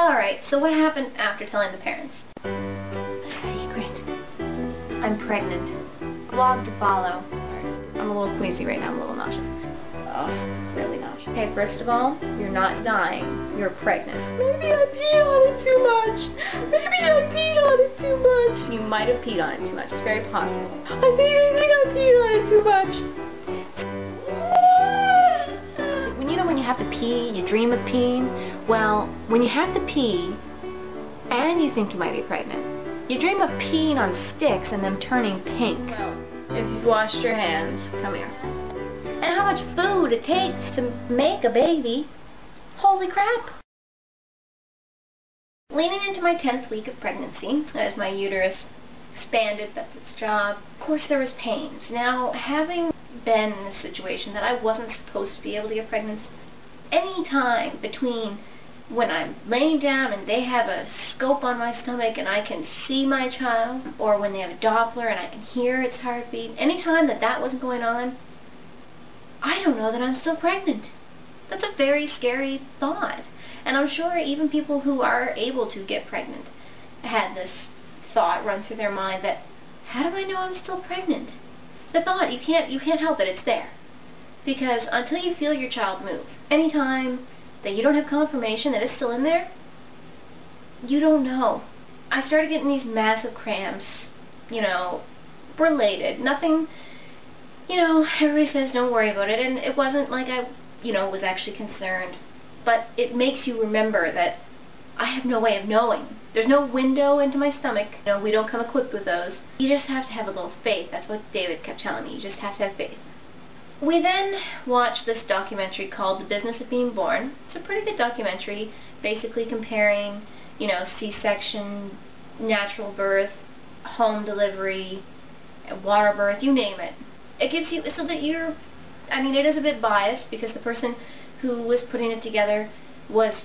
Alright, so what happened after telling the parents? Secret. I'm pregnant. Vlog to follow. I'm a little queasy right now, I'm a little nauseous. Oh, really nauseous. Okay, first of all, you're not dying. You're pregnant. Maybe I peed on it too much. Maybe I peed on it too much. You might have peed on it too much. It's very possible. I think I peed on it too much. When you have to pee, you dream of peeing. Well, when you have to pee, and you think you might be pregnant, you dream of peeing on sticks and them turning pink. Well, if you've washed your hands, come here. And how much food it takes to make a baby. Holy crap! Leaning into my 10th week of pregnancy, as my uterus expanded, that's its job, of course there was pains. Now, having been in a situation that I wasn't supposed to be able to get pregnant, any time between when I'm laying down and they have a scope on my stomach and I can see my child, or when they have a Doppler and I can hear its heartbeat, any time that wasn't going on, I don't know that I'm still pregnant. That's a very scary thought. And I'm sure even people who are able to get pregnant had this thought run through their mind that, how do I know I'm still pregnant? The thought, you can't help it, it's there. Because until you feel your child move, anytime that you don't have confirmation that it's still in there, you don't know. I started getting these massive cramps, related. Nothing, everybody says don't worry about it, and it wasn't like I, was actually concerned. But it makes you remember that I have no way of knowing. There's no window into my stomach. We don't come equipped with those. You just have to have a little faith. That's what David kept telling me. You just have to have faith. We then watched this documentary called The Business of Being Born. It's a pretty good documentary, basically comparing, C-section, natural birth, home delivery, water birth, you name it. It gives you, so that it is a bit biased because the person who was putting it together was,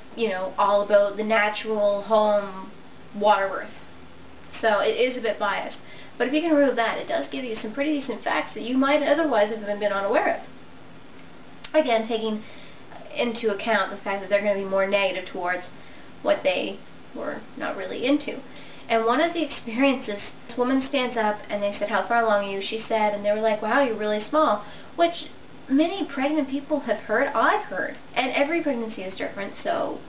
all about the natural home water birth. So it is a bit biased. But if you can remove that, it does give you some pretty decent facts that you might otherwise have been unaware of. Again, taking into account the fact that they're going to be more negative towards what they were not really into. And one of the experiences, this woman stands up and they said, how far along are you? She said, and they were like, wow, you're really small, which many pregnant people have heard, I've heard. And every pregnancy is different, so,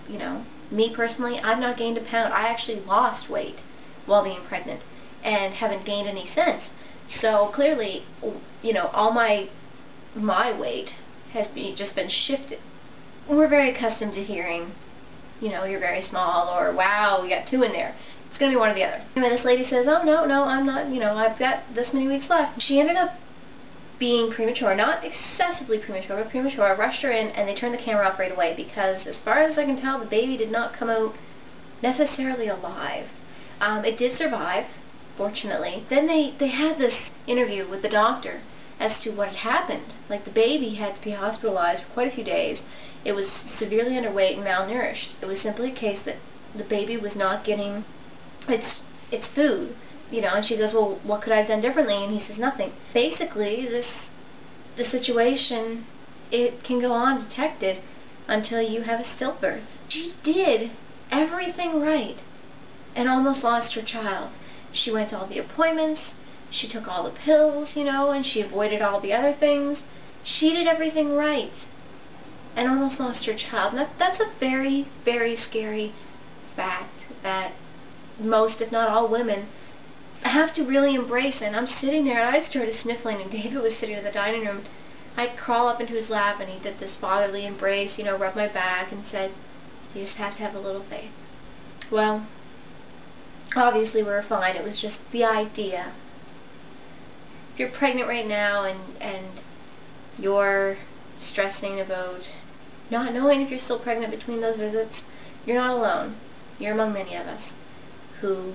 me personally, I've not gained a pound. I actually lost weight while being pregnant and haven't gained any since. So clearly, all my weight has just been shifted. We're very accustomed to hearing, you're very small, or wow, you got 2 in there. It's going to be one or the other. Anyway, this lady says, oh, no, I'm not, I've got this many weeks left. She ended up being premature, not excessively premature, but premature. I rushed her in, and they turned the camera off right away because, as far as I can tell, the baby did not come out necessarily alive. It did survive, fortunately. Then they had this interview with the doctor as to what had happened. Like, the baby had to be hospitalized for quite a few days. It was severely underweight and malnourished. It was simply a case that the baby was not getting its food. And she goes, well, what could I have done differently? And he says, nothing. Basically, the situation, it can go undetected until you have a stillbirth. She did everything right and almost lost her child. She went to all the appointments, she took all the pills, and she avoided all the other things. She did everything right and almost lost her child. And that's a very, very scary fact that most, if not all, women have to really embrace. And I'm sitting there and I started sniffling, and David was sitting in the dining room. I'd crawl up into his lap and he did this fatherly embrace, rubbed my back and said, you just have to have a little faith. Well, obviously we were fine. It was just the idea. If you're pregnant right now and you're stressing about not knowing if you're still pregnant between those visits, you're not alone. You're among many of us who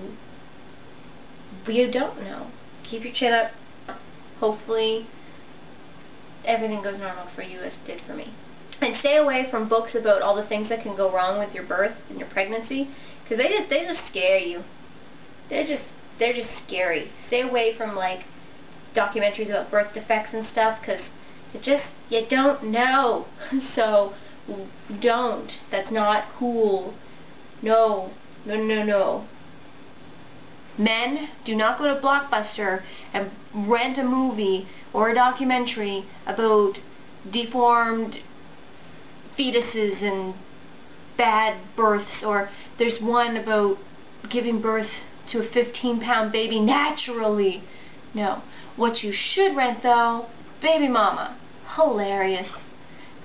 you don't know. Keep your chin up. Hopefully everything goes normal for you as it did for me. And stay away from books about all the things that can go wrong with your birth and your pregnancy, because they just scare you. They're just scary. Stay away from like documentaries about birth defects and stuff, because you don't know. So don't. That's not cool. No, no, no, no. Men do not go to Blockbuster and rent a movie or a documentary about deformed fetuses and bad births, or there's one about giving birth to a 15-pound baby naturally. No. What you should rent, though, Baby Mama. Hilarious.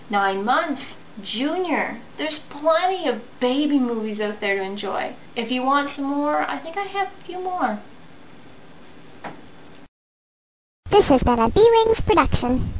9 Months. Junior. There's plenty of baby movies out there to enjoy. If you want some more, I think I have a few more. This has been a bwings production.